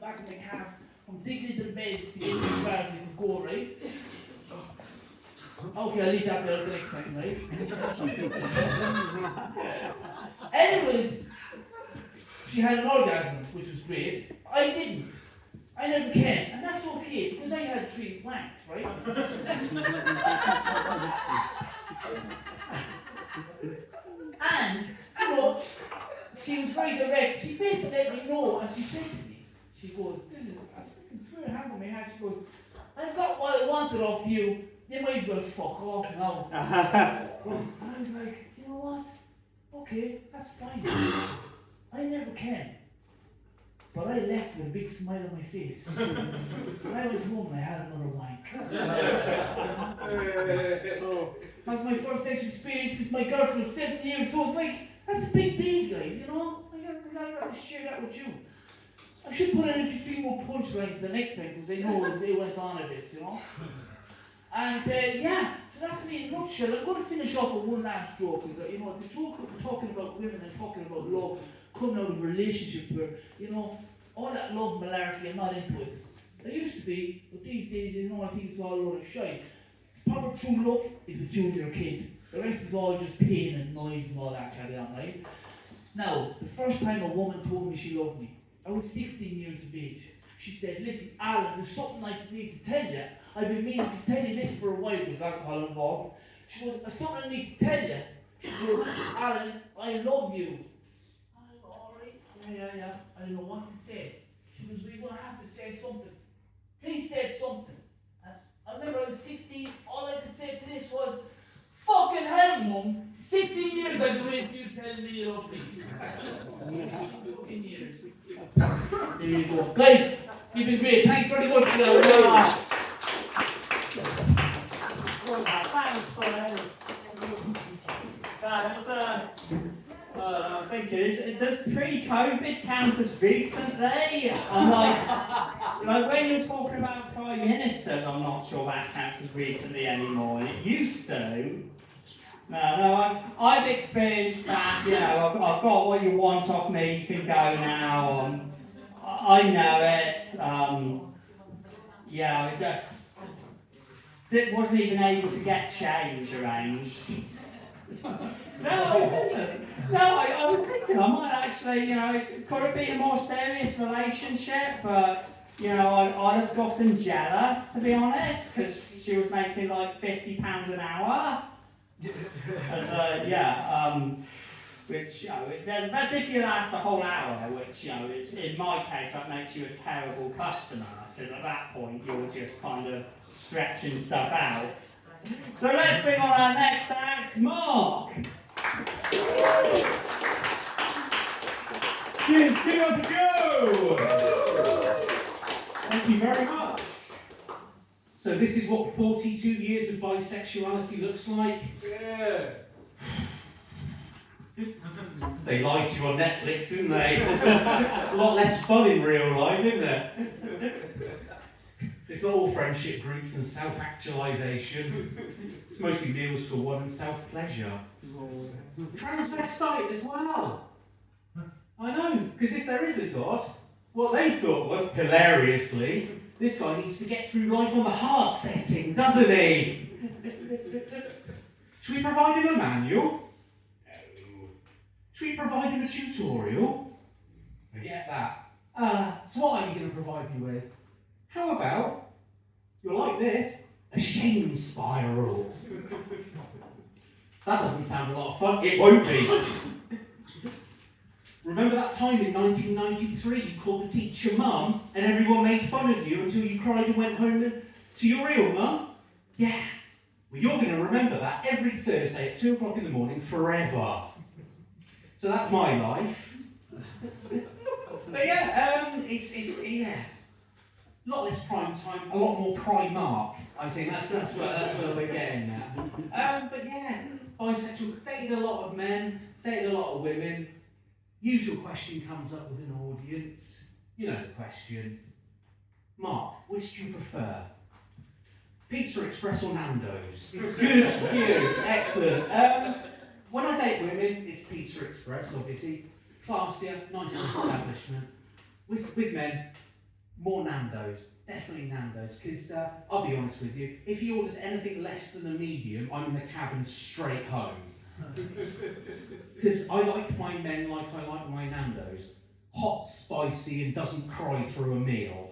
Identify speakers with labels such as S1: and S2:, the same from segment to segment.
S1: back of my calves. I'm digging into the bed to get into the trousers to go, right? Okay, I'll leave that there the next time, right? Anyways, she had an orgasm, which was great. I didn't. I never can, and that's okay, because I had 3 wanks, right? And, you know, she was very direct. She basically let me know, and she said to me, she goes, I fucking swear hand on my heart, she goes, I've got what I wanted off you, you might as well fuck off now. And I was like, you know what? Okay, that's fine. I never can. But I left with a big smile on my face. When I went home, I had another wank. That was my first sexual experience since my girlfriend, 7 years, so it's like, that's a big deal, guys, you know? I got to share that with you. I should put in a few more punchlines the next time, because I know they went on a bit, you know? And yeah, so that's me in a nutshell. I'm going to finish off with one last joke, because you know, it's a joke we're talking about women and talking about love coming out of a relationship where, you know, all that love malarkey, I'm not into it. There used to be, but these days, you know, I think it's all a load of shite. Proper true love is with you and your kid. The rest is all just pain and noise and all that carry on, right? Now, the first time a woman told me she loved me, I was 16 years of age. She said, listen, Alan, there's something I need to tell you. I've been meaning to tell you this for a while, there's alcohol involved. She goes, there's something I need to tell you. She goes, Alan, I love you. I go, all right, yeah. I don't know what to say. She goes, we're going to have to say something. Please say something. I remember I was 16, all I could say to this was, fucking hell, Mum. 16 years I've been waiting for you to tell me you love me. 16 years. There you go. Guys, you've been great. Thanks very much for that.
S2: Thanks for that. I'm thinking, does pre-COVID count as recently? I'm like when you're talking about prime ministers, I'm not sure that counts as recently anymore, and it used to. No, I've experienced that, you know, I've got what you want off me, you can go now, I know it, it wasn't even able to get change arranged. No, I was thinking I might actually, you know, it could have been a more serious relationship, but, you know, I'd have gotten jealous, to be honest, because she was making like £50 an hour. And, which, you know, that's if you last a whole hour, which, you know, in my case, that makes you a terrible customer, because at that point, you're just kind of stretching stuff out. So let's bring on our next act, Mark.
S3: Cheers, give it up for Joe! Thank you very much. So this is what 42 years of bisexuality looks like?
S4: Yeah.
S3: They lied to you on Netflix, didn't they? A lot less fun in real life, isn't it? It's not all friendship groups and self-actualization. It's mostly meals for one and self-pleasure. Transvestite as well. I know, because if there is a God, what they thought was, hilariously, this guy needs to get through life on the hard setting, doesn't he? Should we provide him a manual? No. Should we provide him a tutorial? Forget that. So what are you going to provide me with? How about, you'll like this, a shame spiral. That doesn't sound a lot of fun. It won't be. Remember that time in 1993 you called the teacher mum and everyone made fun of you until you cried and went home to your real mum? Yeah. Well, you're going to remember that every Thursday at 2 o'clock in the morning forever. So that's my life. But yeah, it's a lot less prime time, a lot more Primark. I think that's where we're getting at. But yeah, bisexual, dated a lot of men, dated a lot of women. Usual question comes up with an audience. You know the question. Mark, which do you prefer? Pizza Express or Nando's? Good, cute, excellent. When I date women, it's Pizza Express, obviously. Classier, nicer establishment. With men, More Nando's. Definitely Nando's. Because I'll be honest with you, if he orders anything less than a medium, I'm in the cabin straight home. Because I like my men like I like my Nando's. Hot, spicy, and doesn't cry through a meal.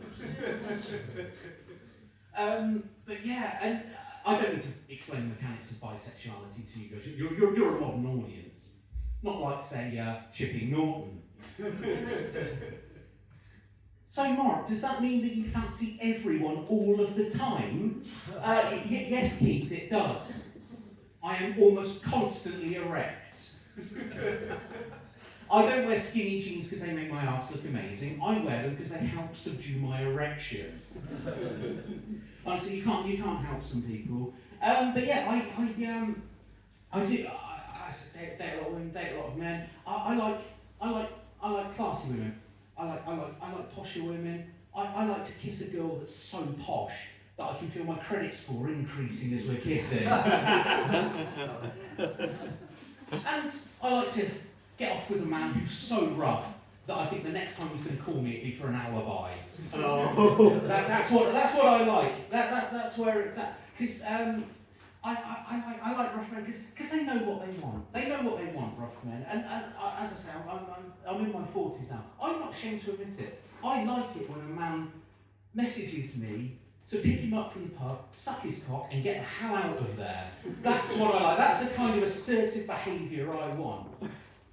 S3: But yeah, and I don't need to explain the mechanics of bisexuality to you guys. You're a modern audience. Not like, say, Chipping Norton. So, Mark, does that mean that you fancy everyone all of the time? Yes, Keith, it does. I am almost constantly erect. I don't wear skinny jeans because they make my arse look amazing. I wear them because they help subdue my erection. Honestly, you can't help some people. But yeah, I date a lot of women, date a lot of men. I like classy women. I like posher women. I like to kiss a girl that's so posh that I can feel my credit score increasing as we're kissing. And I like to get off with a man who's so rough that I think the next time he's going to call me it'd be for an alibi. Oh. That's what I like. That's where it's at. Because I like rough men because they know what they want. They know what they want, rough men. And as I say, I'm in my 40s now. I'm not ashamed to admit it. I like it when a man messages me to pick him up from the pub, suck his cock, and get the hell out of there. That's what I like. That's the kind of assertive behaviour I want.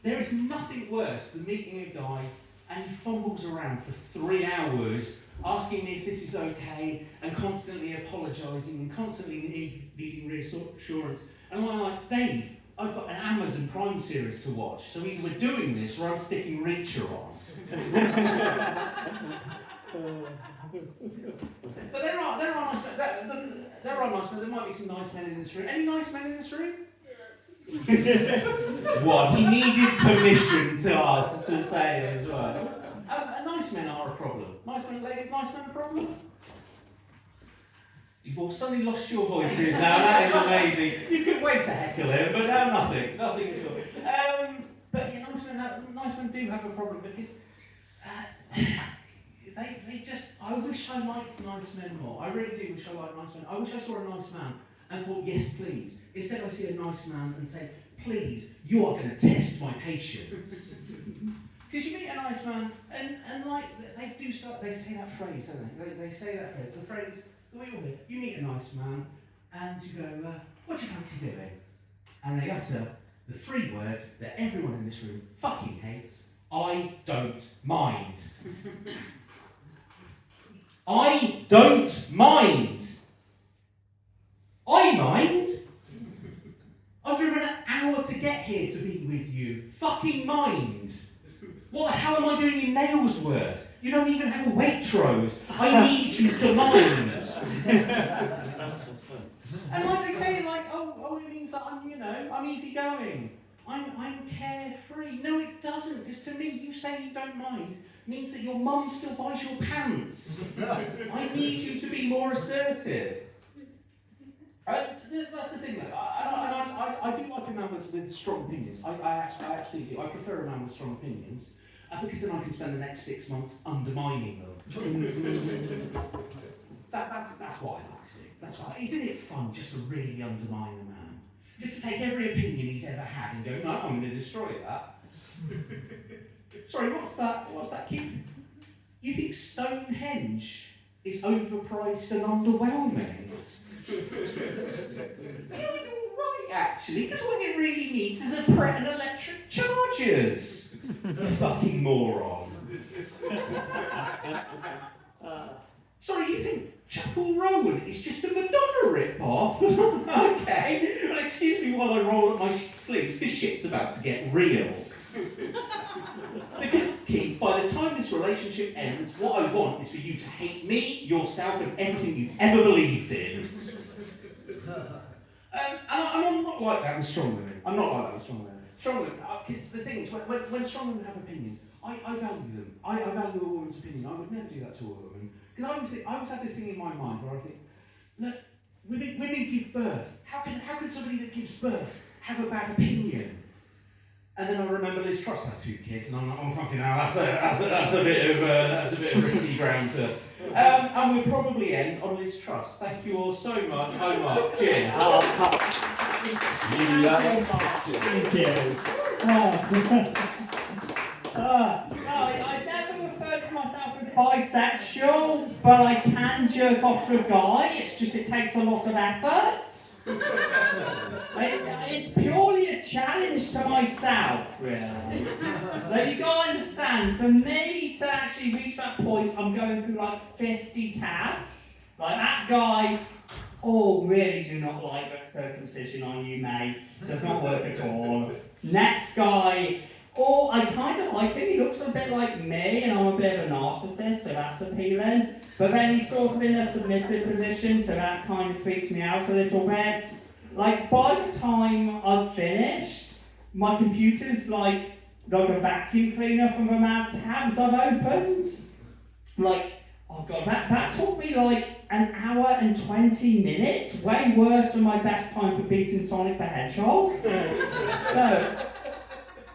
S3: There is nothing worse than meeting a guy and he fumbles around for 3 hours asking me if this is okay and constantly apologising and constantly needing reassurance. And I'm like, Dave, I've got an Amazon Prime series to watch, so either we're doing this or I'm sticking Reacher on. But there are nice men. There are nice men. There might be some nice men in this room. Any nice men in this room? What? He needed permission to ask to say it as well. Nice men are a problem. Nice men, ladies, nice men are a problem. You've all suddenly lost your voices now. That is amazing. You could wait to heckle him, but now nothing at all. But yeah, nice men do have a problem because they just. I wish I liked nice men more. I really do wish I liked nice men. I wish I saw a nice man and thought, yes, please. Instead, I see a nice man and say, please, you are going to test my patience. Because you meet a nice man, and like, they do stuff, they say that phrase, don't they? They say that phrase, the phrase that we all hear. You meet a nice man, and you go, what do you fancy doing? And they utter the 3 words that everyone in this room fucking hates: I don't mind. I don't mind. I mind. I've driven an hour to get here to be with you. Fucking mind. What the hell am I doing in Nailsworth? You don't even have a Waitrose. I need you to mind. And like they say, like, oh, it means that I'm easygoing. I'm carefree. No, it doesn't. Because to me, you saying you don't mind means that your mum still buys your pants. I need you to be more assertive. That's the thing, though. I do like a man with strong opinions. I absolutely do. I prefer a man with strong opinions because then I can spend the next 6 months undermining them. That's what I like to do. That's why. Isn't it fun just to really undermine a man? Just to take every opinion he's ever had and go, no, I'm going to destroy that. Sorry, what's that, Keith? You think Stonehenge is overpriced and underwhelming? You're right, actually, because what it really needs is a Pret and electric chargers. You fucking moron. Sorry, you think Chapel Roll is just a Madonna rip-off? Okay, well, excuse me while I roll up my sleeves, because shit's about to get real. Because, Keith, by the time this relationship ends, what I want is for you to hate me, yourself, and everything you've ever believed in. And I'm not like that with strong women. I'm not like that with strong women. Strong women, because the thing is, when strong women have opinions, I value them. I value a woman's opinion. I would never do that to a woman. Because I always have this thing in my mind where I think, look, women give birth. How can somebody that gives birth have a bad opinion? And then I remember Liz Truss has 2 kids, and I'm thinking, now that's a bit of risky ground to. And we'll probably end on Liz Truss. Thank you all so much. Hi, Mark. Cheers.
S2: Thank you. I never referred to myself as bisexual, but I can jerk off to a guy. It's just it takes a lot of effort. It's purely a challenge to myself, really. Like, you gotta understand, for me to actually reach that point, I'm going through like 50 tabs. Like, that guy, oh, really do not like that circumcision on you, mate. Does not work at all. Next guy, oh, I kind of like him. He looks a bit like me, and I'm a bit of a narcissist, so that's appealing. But then he's sort of in a submissive position, so that kind of freaks me out a little bit. Like, by the time I've finished, my computer's like a vacuum cleaner from the amount of tabs I've opened. Like, oh god, that took me like an hour and 20 minutes. Way worse than my best time for beating Sonic the Hedgehog.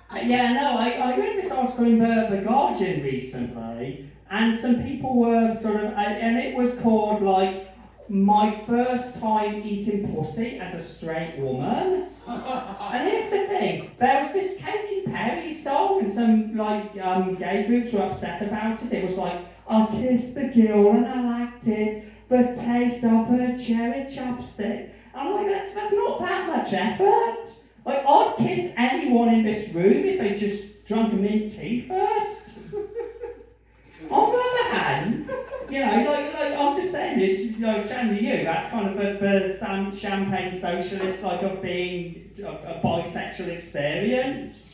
S2: I read this article in the Guardian recently, and some people were sort of, and it was called like, my first time eating pussy as a straight woman. And here's the thing, there was this Katy Perry song, and some like gay groups were upset about it. It was like, I kissed the girl and I liked it, the taste of her cherry chopstick. I'm like, that's not that much effort. Like, I'd kiss anyone in this room if they just drank a mint tea first. On the other hand, you know, like I'm just saying this, like, chatting to you, that's kind of the champagne socialist, like, of being a bisexual experience.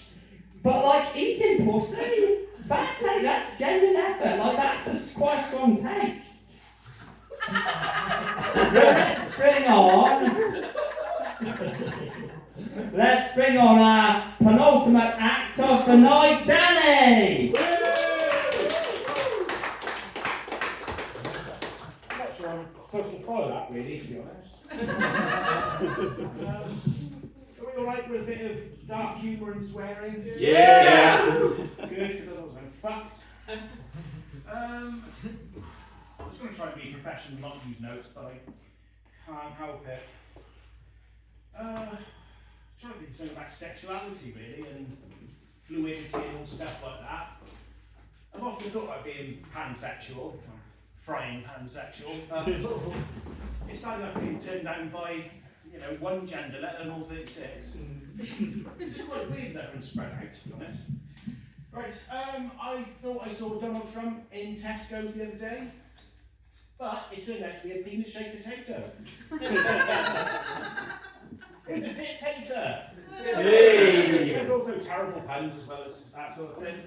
S2: But, like, eating pussy, that's genuine effort, like, that's quite a strong taste. So let's bring on our penultimate act of the night, Danny!
S4: Supposed to follow that, really, to be honest. Are we alright with a bit of dark humour and swearing?
S3: Yeah!
S4: Good, because otherwise I'm fucked. I was going to try and be professional and not use notes, but I can't help it. Trying to do something about sexuality, really, and fluidity and all stuff like that. I've often thought about being pansexual. Frying pansexual. It's bad enough being turned down by, you know, one gender, let alone all 36. It's quite weird that everyone's spread out, to be honest. Right, I thought I saw Donald Trump in Tesco's the other day, but it turned out to be a penis-shaped potato. It was a dictator!
S3: Hey.
S4: There's also terrible puns as well as that sort of thing.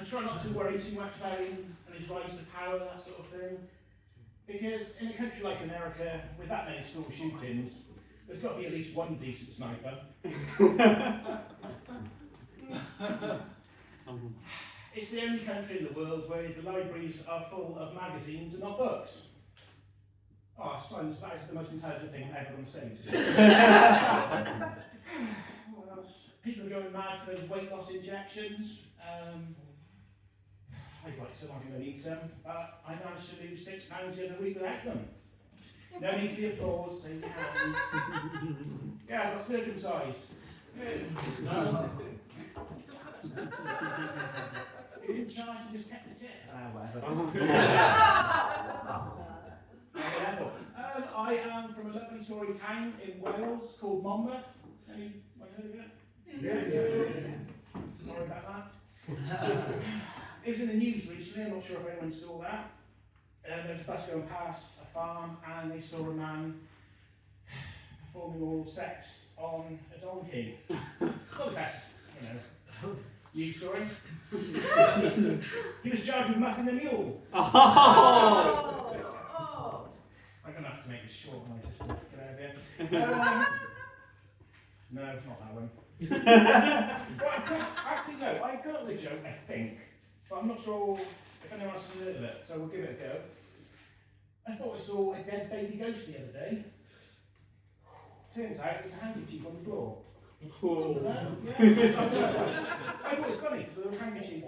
S4: I try not to worry too much about him and his rise to power, that sort of thing. Because in a country like America, with that many school shootings, there's got to be at least one decent sniper. It's the only country in the world where the libraries are full of magazines and not books. Oh, science, that is the most intelligent thing I'm ever going to say today. What else? People are going mad for those weight loss injections. I'd like some, I'm going to need some, but I managed to lose 6 pounds the other week without them. No need for the applause, say hands. Yeah, I got circumcised. No. You didn't charge, you just kept the tip. Whatever. I am from a lovely Tory town in Wales called Monmouth. Anyone heard of it? Yeah. Sorry about that. It was in the news recently, I'm not sure if anyone saw that. There was a bus going past a farm and they saw a man performing oral sex on a donkey. Not the best, you know, news story. He was charged with muffing the mule. I'm going to have to make this short when I just get out of here. No, it's not that one. Well, actually, no, I've got the joke, I think, but I'm not sure if anyone else has heard of it, so we'll give it a go. I thought I saw a dead baby ghost the other day. Turns out it was a handkerchief on the floor.
S1: Cool.
S4: Yeah. I thought it was funny because we were hanging.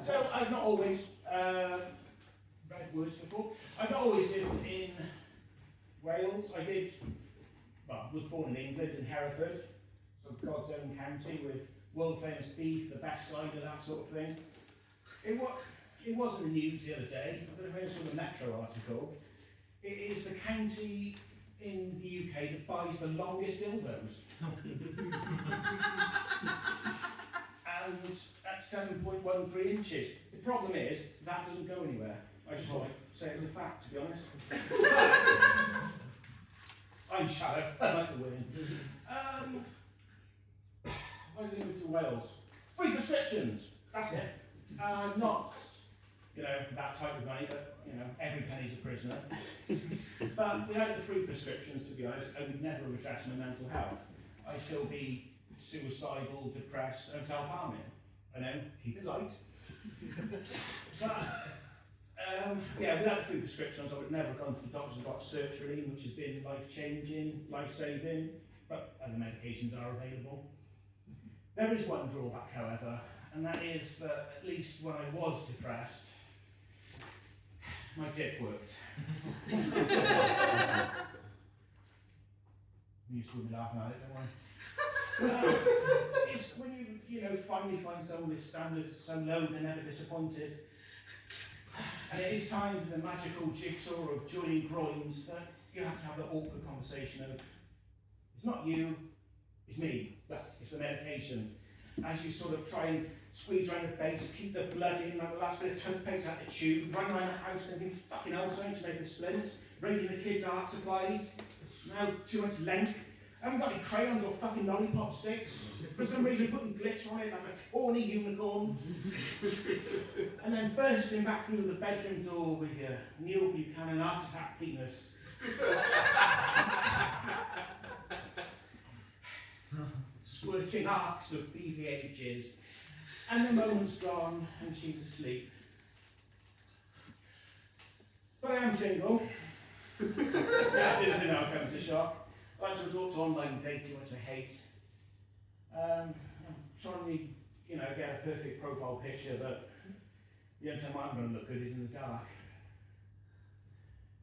S4: So I've not always read words before. I've not always lived in Wales. I did, well, was born in England, in Hereford, so God's own county with world famous beef, the best cider, that sort of thing. It was in the news the other day. I don't know if you saw the Metro article. It is the county in the UK that buys the longest dildos. And at 7.13 inches. The problem is, that doesn't go anywhere. I just want to say it as a fact, to be honest. I'm shallow, I like the women. I moved to Wales. Free prescriptions, that's it. Not, that type of money, but, every penny's a prisoner. But without the free prescriptions, to be honest, I would never redress my mental health. I'd still be suicidal, depressed, and self-harming. I know, keep it light. But, without the free prescriptions, I would never have gone to the doctors and got sertraline, which has been life-changing, life-saving, but other medications are available. There is one drawback, however, and that is that at least when I was depressed, my dick worked. You used to be laughing at it, don't worry. It's when you finally find someone with standards so low they're never disappointed. And it is time for the magical jigsaw of joining groins that you have to have the awkward conversation of, it's not you, it's me, but it's the medication. As you sort of try and squeeze around the base, keep the blood in, like the last bit of toothpaste out the tube, run around the house and think, fucking hell, something to make a splint, raiding the kids' art supplies, now too much length. I haven't got any crayons or fucking lollipop sticks. For some reason putting glitch on it like a horny unicorn. And then bursting back through the bedroom door with your Neil Buchanan heart attack penis. Squirting arcs of BVA jizz. And the moment's gone and she's asleep. But I am single. I didn't know it comes to shock. I like to resort to online dating, which I hate. I'm trying to, get a perfect profile picture, but the only time I'm going to look good is in the dark.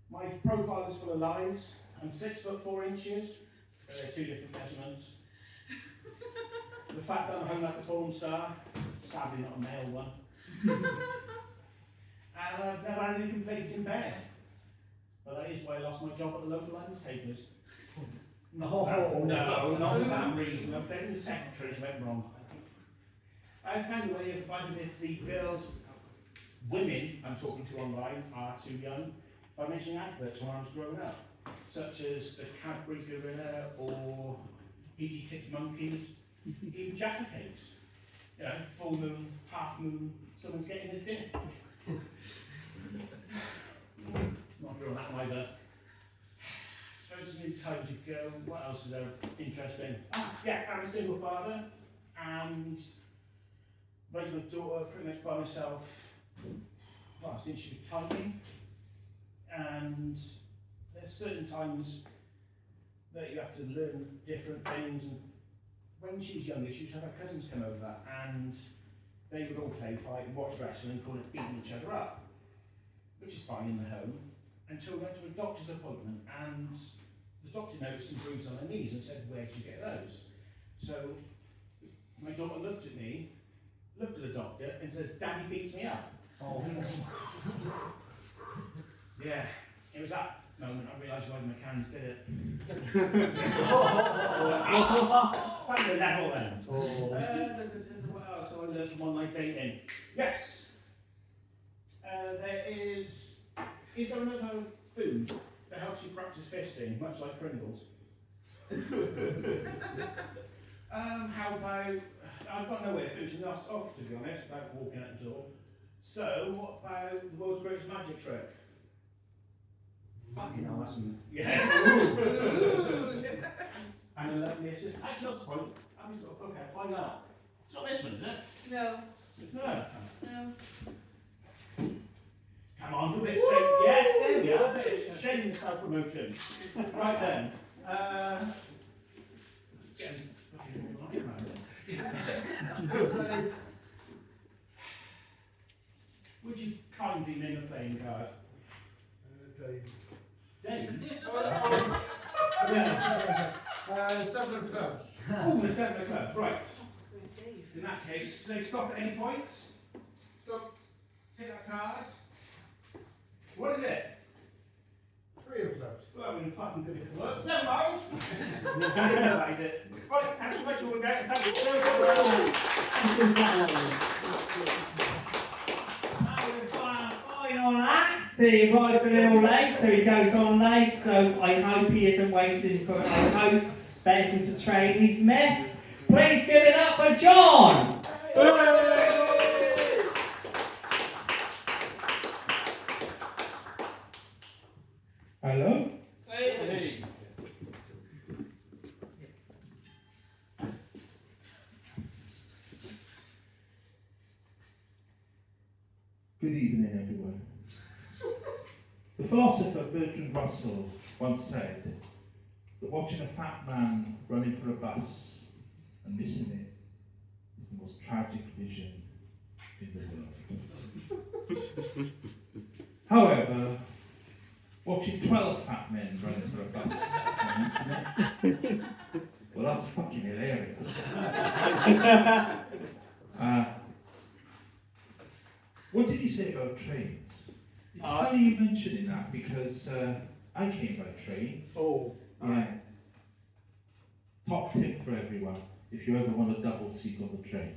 S4: My profile is full of lies. I'm 6'4", so they're two different measurements. The fact that I'm home like a porn star, sadly not a male one. And I've never had any complaints in bed. But that is why I lost my job at the local landscapers. No, not for that reason. I'm dating the secretary, it went wrong. I found a way of finding if the girls, women I'm talking to online are too young by mentioning adverts when I was growing up, such as the Cadbury Gorilla or PG Tips Monkeys, even Jaffa Cakes. Full moon, half moon, someone's getting his dinner. Not sure on that one either. So just need time to go. What else is there interesting? I'm a single father and raised my daughter pretty much by myself. Well, since she was tiny. And there's certain times that you have to learn different things. And when she was younger, she used to have her cousins come over and they would all play fight and watch wrestling and call it beating each other up, which is fine in the home, until we went to a doctor's appointment and the doctor noticed some bruises on her knees and said, where did you get those? So my daughter looked at me, looked at the doctor and says, Daddy beats me up. Oh. Yeah, it was that moment I realised why the McCanns did it. Find the level then. What else have I learned from online dating? Yes. Is there another food that helps you practice fisting, much like Pringles? How about, I've got no way of finishing that off, to be honest, without walking out the door. So, what about the world's greatest magic trick? Fucking hell, that's And a lovely assistant. Actually, that's the point. I've just got a book out. Why not? It's not this one, is it?
S5: No.
S4: No.
S5: No.
S4: Come on, do a bit straight. Yes, there we are. Shameless self-promotion. Right then, Would you kindly name a playing card?
S5: Dave.
S4: Dave?
S5: Yeah. 7 of clubs.
S4: Oh, the 7 of clubs, right. In that case, so stop at any points.
S5: Stop.
S4: Take that card. What is it?
S5: 3 of clubs.
S4: Well, we're fucking good if it works. Never mind. I didn't realise it. Right, thanks so much, all that. Thanks
S2: Final act. He arrived a little late, so he goes on late. So I hope he isn't waiting for. I hope that isn't to train his mess. Please give it up for John. Hello.
S1: Hey.
S6: Good evening, everyone. The philosopher Bertrand Russell once said that watching a fat man running for a bus and missing it is the most tragic vision in the world. However, watching 12 fat men running for a bus and missing it, well, that's fucking hilarious. What did he say about trains? It's funny you mentioning that because I came by train.
S5: Oh.
S6: Yeah. Top tip for everyone, if you ever want a double seat on the train.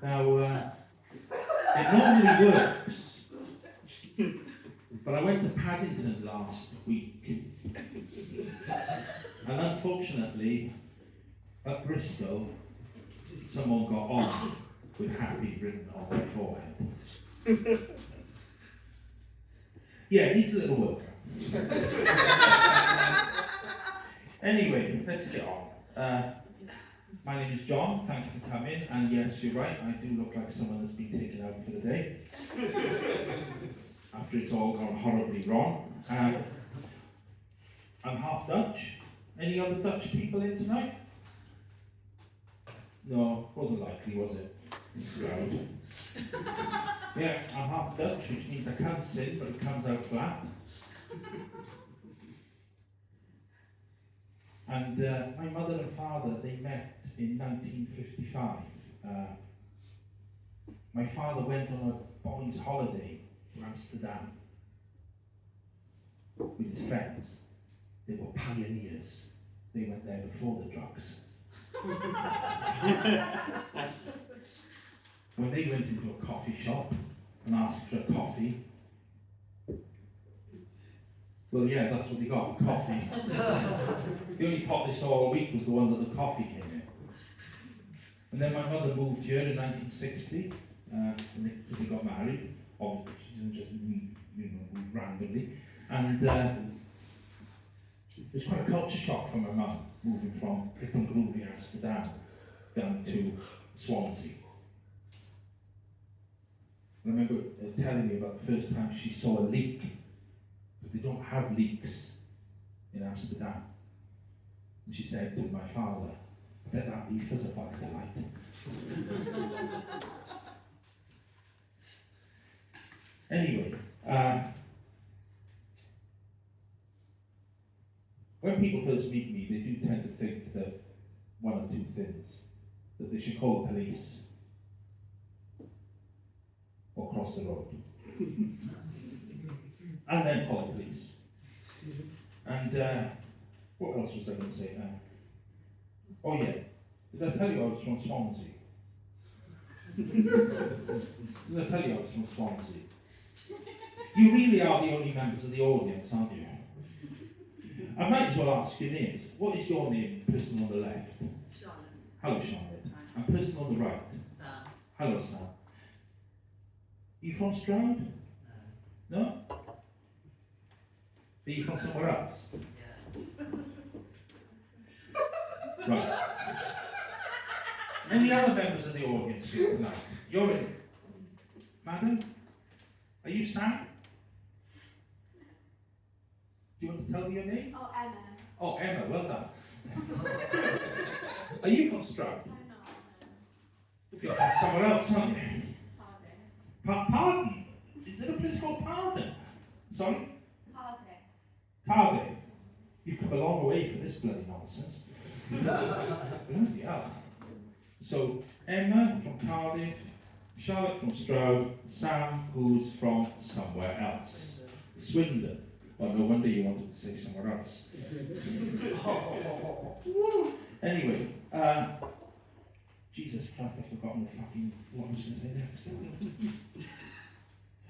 S6: Now, it normally works, but I went to Paddington last week, and unfortunately, at Bristol, someone got on with happy written on their forehead. Yeah, it needs a little work. Anyway, let's get on. My name is John, thank you for coming, and yes, you're right, I do look like someone that's been taken out for the day. After it's all gone horribly wrong. I'm half Dutch. Any other Dutch people in tonight? No, wasn't likely, was it? It's loud. Yeah, I'm half Dutch, which means I can't sing, but it comes out flat. And my mother and father, they met in 1955. My father went on a boys' holiday to Amsterdam with his friends. They were pioneers. They went there before the drugs. When they went into a coffee shop and asked for a coffee, well, yeah, that's what they got, coffee. The only pot they saw all week was the one that the coffee came in. And then my mother moved here in 1960, because they got married. Obviously, she didn't just move randomly. And it was quite a culture shock for my mum, moving from hip and groovy Amsterdam down to Swansea. I remember telling me about the first time she saw a leak, because they don't have leaks in Amsterdam. And she said to my father, I bet that leaf is a bike tonight. Anyway, when people first meet me, they do tend to think that one of two things, that they should call the police or cross the road. And then call the police. And what else was I going to say? Oh yeah, did I tell you I was from Swansea? Did I tell you I was from Swansea? You really are the only members of the audience, aren't you? I might as well ask your names. What is your name, person on the left?
S7: Charlotte.
S6: Hello, Charlotte. And person on the right?
S7: Sam.
S6: Hello, Sam. You from Stroud? No? Are you from somewhere else?
S7: Yeah.
S6: Right. Any other members of the audience here tonight? You're in. Madam? Are you Sam? Do you want to tell me your name?
S7: Oh, Emma.
S6: Oh, Emma, well done. Are you from Stroud?
S7: I'm not.
S6: You're from somewhere else, aren't you?
S7: Pardon.
S6: Pardon? Is there a place called Pardon? Sorry?
S7: Pardon.
S6: Cardiff? You've come a long way for this bloody nonsense. Bloody hell. So, Emma from Cardiff, Charlotte from Stroud, Sam, who's from somewhere else. Swindon. Well, no wonder you wanted to say somewhere else. Anyway, Jesus Christ, I've forgotten the fucking what I was going to say next.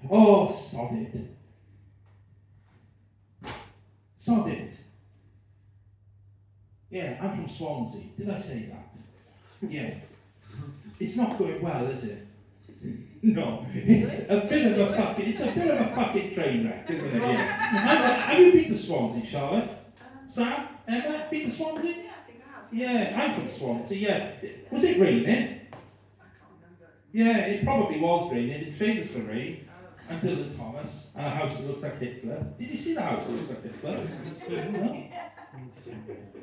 S6: Oh, sod it. Sod it. Yeah, I'm from Swansea. Did I say that? Yeah. It's not going well, is it? No, it's a bit of a fucking train wreck, isn't it? Yeah. Have you been to Swansea, Charlotte? Sam? Emma? Been to Swansea?
S8: Yeah, I think I have.
S6: Yeah, I'm from Swansea, yeah. Was it raining?
S8: I can't remember.
S6: Yeah, it probably was raining. It's famous for rain.
S8: Oh.
S6: And Dylan Thomas, and a house that looks like Hitler. Did you see the house that looks like Hitler? No?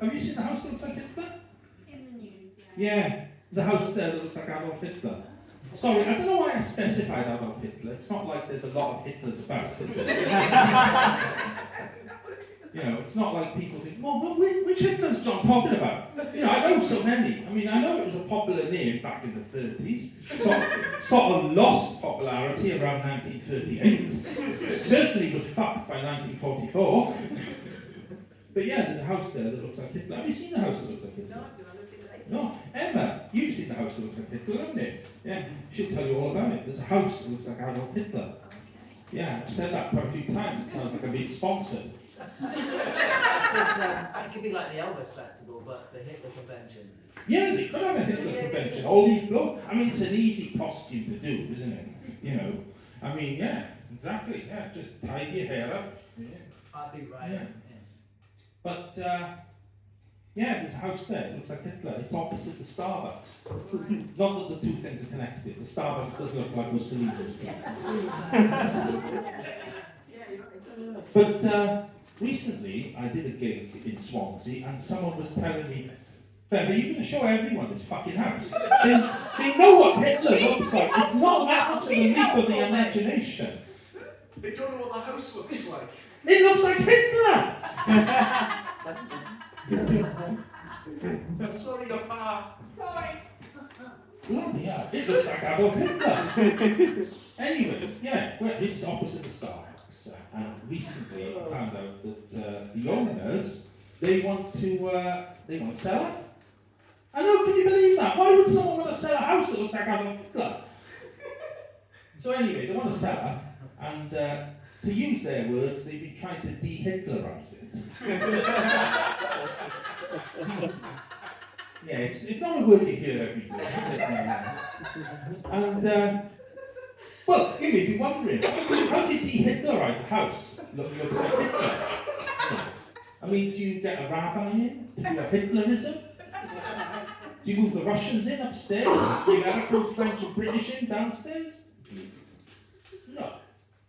S6: Have you seen the house that looks like Hitler?
S7: In the news, yeah.
S6: Yeah, there's a house there that looks like Adolf Hitler. Sorry, I don't know why I specified Adolf Hitler. It's not like there's a lot of Hitlers about, is there? You know, it's not like people think, well, which Hitler's John talking about? You know, I know so many. I mean, I know it was a popular name back in the 30s. Sort of lost popularity around 1938. Certainly was fucked by 1944. But yeah, there's a house there that looks like Hitler. Have you seen the house that looks like Hitler?
S8: No, I'm going to look at it later.
S6: No, Emma, you've seen the house that looks like Hitler, haven't you? Yeah, she'll tell you all about it. There's a house that looks like Adolf Hitler.
S8: Okay.
S6: Yeah, I've said that quite a few times. It sounds like I'm being sponsored.
S9: It could be like the Elvis Festival, but the Hitler Convention.
S6: Yeah, they could have a Hitler convention. All these blokes. I mean, it's an easy costume to do, isn't it? You know. I mean, yeah, exactly. Yeah, just tidy your hair up. Yeah.
S9: I'd be right.
S6: Yeah. But yeah, there's a house there. It looks like Hitler. It's opposite the Starbucks. Not that the two things are connected. The Starbucks does look like Mussolini's. But recently, I did a gig in Swansea, and someone was telling me, "Ben, are you going to show everyone this fucking house? They know what Hitler looks like. It's not that much of a leap of the imagination.
S5: They don't know what the house looks like.
S6: It looks like Hitler!"
S5: I'm sorry, your pa.
S7: Sorry.
S6: Bloody hell, it looks like Adolf Hitler. Anyway, yeah, well, it's opposite the Starbucks. And recently I found out that the owners, they want to sell it. I know, can you believe that? Why would someone want to sell a house that looks like Adolf Hitler? So anyway, they want to sell it, and to use their words, they've been trying to de-Hitlerize it. Yeah, it's not a word you hear every day. And, well, you may be wondering, how do you de-Hitlerize a house looking like Hitler? I mean, do you get a rabbi in to do a Hitlerism? Do you move the Russians in upstairs? The Americans, French and British in downstairs? No.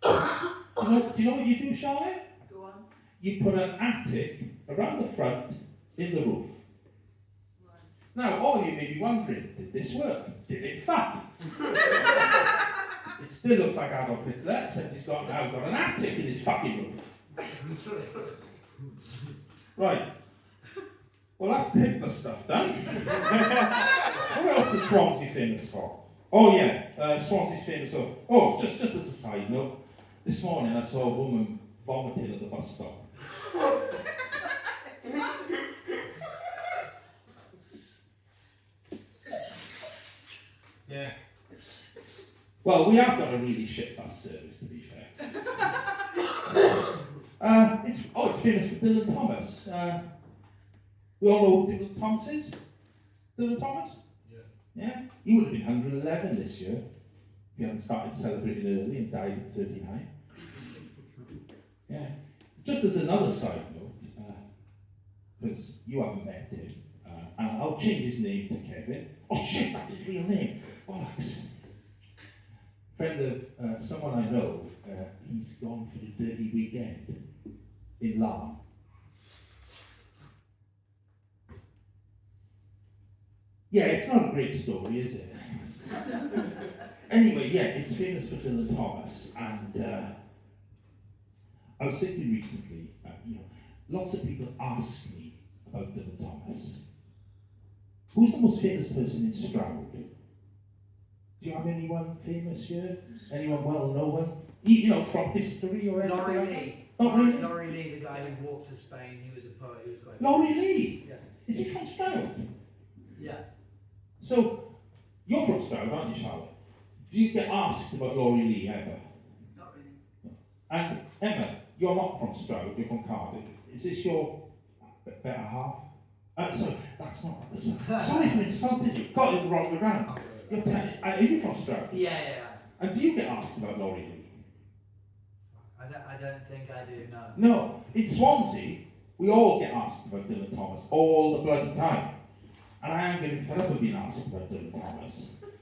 S6: Do you know what you do, Charlotte?
S8: Go on.
S6: You put an attic around the front in the roof.
S8: Right.
S6: Now, all of you may be wondering, did this work? Did it fap? It still looks like Adolf Hitler, except he's now got an attic in his fucking roof. Right. Well, that's the Hitler stuff done. What else is Swansea famous for? Oh yeah, Swansea's famous for... Oh, just as a side note, this morning I saw a woman vomiting at the bus stop. Yeah. Well, we have got a really shit bus service, to be fair. It's famous for Dylan Thomas. We all know who Dylan Thomas is? Dylan Thomas?
S5: Yeah.
S6: Yeah? He would have been 111 this year if he hadn't started celebrating early and died at 39. Yeah. Just as another side note, because you haven't met him, and I'll change his name to Kevin. Oh shit, that's his real name. Bollocks. friend of someone I know, he's gone for a dirty weekend in Lahm. Yeah, it's not a great story, is it? Anyway, yeah, it's famous for Dylan Thomas, and I was thinking recently, lots of people ask me about Dylan Thomas. Who's the most famous person in Stroud? Do you have anyone famous here? Anyone well known? From history or anything?
S9: Laurie
S6: like
S9: Lee.
S6: that? Laurie Lee?
S9: Laurie Lee, the guy who walked to Spain, he was a poet, he was quite
S6: Laurie Lee?
S9: Yeah.
S6: Is he from Stroud?
S9: Yeah.
S6: So, you're from Stroud, aren't you, Charlotte? Do you get asked about Laurie Lee ever?
S8: Not really.
S6: And Emma, you're not from Stroud, you're from Cardiff. Is this your better half? Sorry, that's not. Sorry for insulting you. Got it the wrong way round. Are you from Stroud?
S9: Yeah.
S6: And do you get asked about Laurie Lee?
S9: I don't think I do, no.
S6: No. In Swansea, we all get asked about Dylan Thomas all the bloody time. And I am getting fed up with being asked about Dylan Thomas,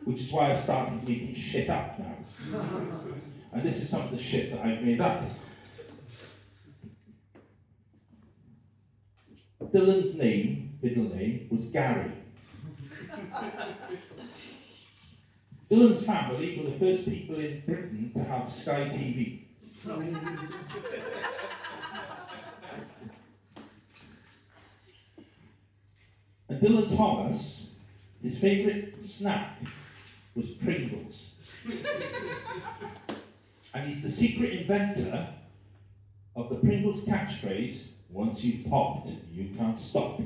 S6: which is why I've started making shit up now. And this is some of the shit that I've made up. Dylan's middle name, was Gary. Dylan's family were the first people in Britain to have Sky TV. And Dylan Thomas, his favourite snack was Pringles. And he's the secret inventor of the Pringles catchphrase, once you've popped, you can't stop.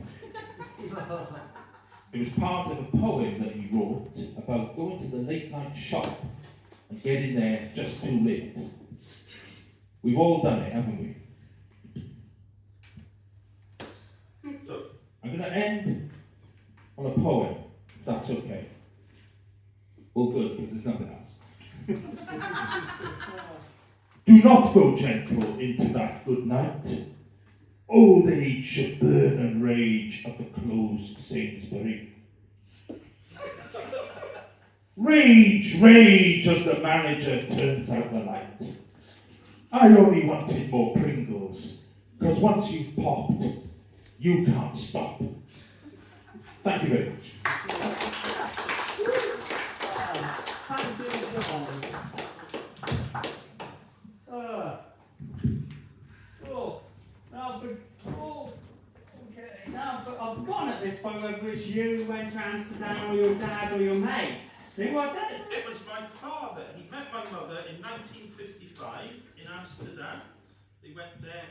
S6: It was part of a poem that he wrote about going to the late night shop and getting there just too late. We've all done it, haven't we? So, I'm going to end on a poem, if that's okay. Well, good, because there's nothing else. Do not go gentle into that good night. Old age should burn and rage at the closed Sainsbury. Rage, rage as the manager turns out the light. I only wanted more Pringles, because once you've popped, you can't stop. Thank you very much.
S2: I've forgotten at this point whether it's you who went to Amsterdam or your dad or your mates. Who was it?
S6: It was my father. He met my mother in 1955 in Amsterdam. They went there.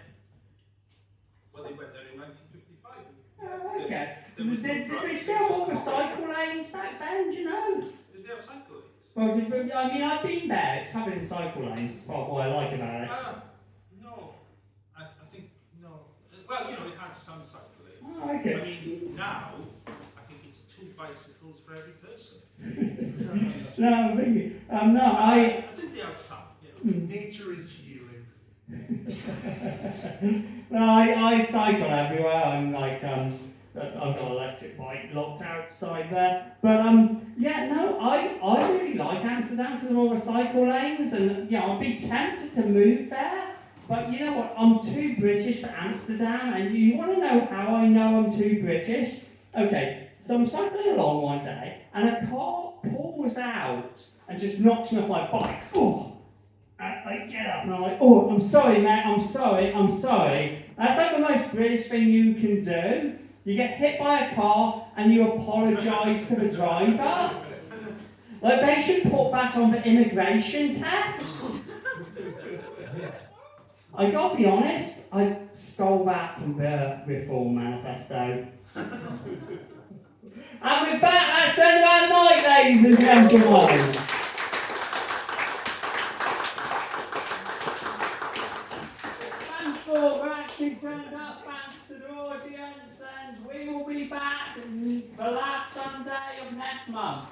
S6: Well, they went there in 1955.
S2: Oh, okay.
S6: Did
S2: we still walk the cycle lanes back then, do you know?
S6: Did they have cycle lanes?
S2: Well, I've been there. It's covered in cycle lanes. That's what I like about it.
S6: No. I think, no. Well, it had some cycle lanes.
S2: Oh, okay.
S6: I mean, now, I think it's 2 bicycles for every person.
S2: No, really. No, I
S6: think they had some.
S5: Nature is healing.
S2: No, I cycle everywhere. I'm like, I've got an electric bike locked outside there. But I really like Amsterdam because of all the cycle lanes, and I'd be tempted to move there. But you know what? I'm too British for Amsterdam, and you want to know how I know I'm too British? Okay, so I'm cycling along one day, and a car pulls out and just knocks me off my bike. Oh! I get up and I'm like, oh, I'm sorry, mate, I'm sorry. That's like the most British thing you can do. You get hit by a car and you apologise to the driver. Like, they should put that on the immigration test. I gotta be honest, I stole that from the Reform Manifesto. And with that, that's the end of our night, ladies and gentlemen. Thanks for actually turned up, thanks to the audience, and we will be back the last Sunday of next month.